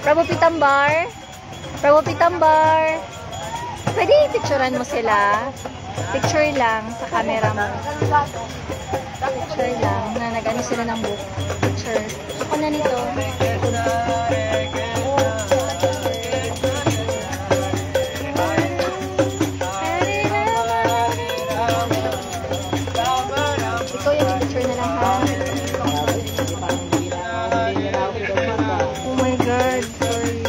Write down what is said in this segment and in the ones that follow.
Prabhu Pitambar. Prabhu Pitambar. Pwede picturean mo sila. Picture lang sa camera mo. Picture lang na nag-ano sila ng book. Picture. Ako na nito. Ikaw yung picture na lang ha. Oh my God. Sorry.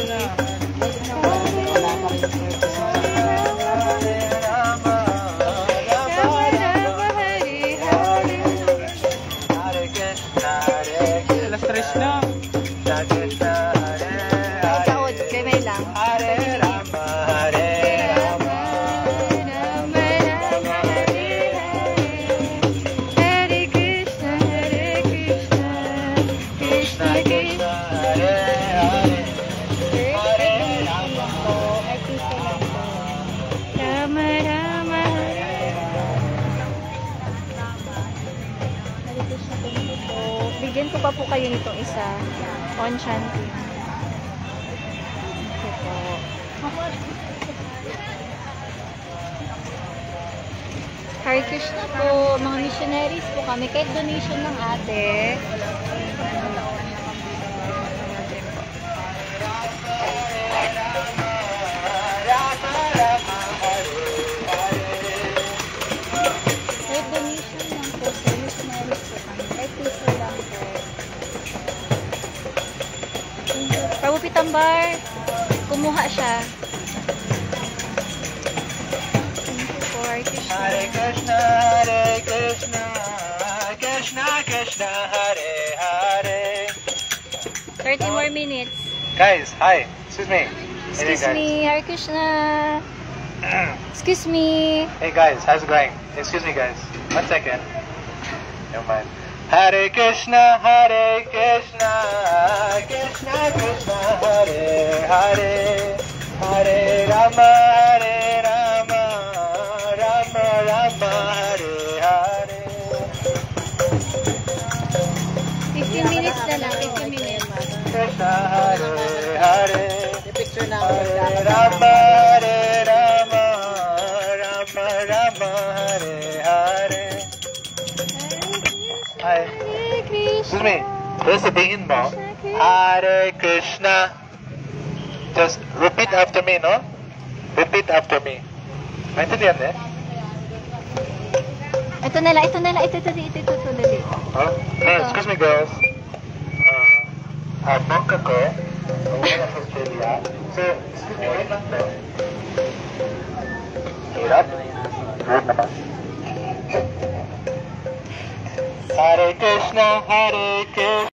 Alas 3 na. Ay, kaod. Kay may lang. Bigyan ko pa po kayo nitong isa. On chanting. Okay po. Hare Krishna po. Mga missionaries po kami. Kahit donation ng ate. Kahit donation lang po sa missionaries po kami. Kahit piso lang po. Prabhu Pitambar. Kumuha siya. Thank you po, Hare Krishna. Hare Krishna, Hare Krishna, Krishna Krishna, Hare Hare. 30 more minutes. Guys, hi. Excuse me. Excuse me, Hare Krishna. Excuse me. Hey guys, how's it going? Excuse me guys. 1 second. Never mind. Hare Krishna, Hare Krishna, Krishna Krishna, Hare Hare, Hare Rama, Hare Rama, Rama Rama, Hare Hare. 15 minutes na lang, 15 minutes. Krishna, Hare Hare, Picture na Hare Rama, Hare Rama, Rama Rama, Hare Hare. Hi. Hare Krishna. Excuse me. There's a big inbound. Hare Krishna. Just repeat after me, no? Repeat after me. Maintindihan eh? Ito na lang, ito na lang, ito dali. Huh? Hey, excuse me girls. Bangka ko. Uwi na sa Australia. So, excuse me, wait lang to. Hirap? Hirap naman. Hare Krishna, Hare Krishna.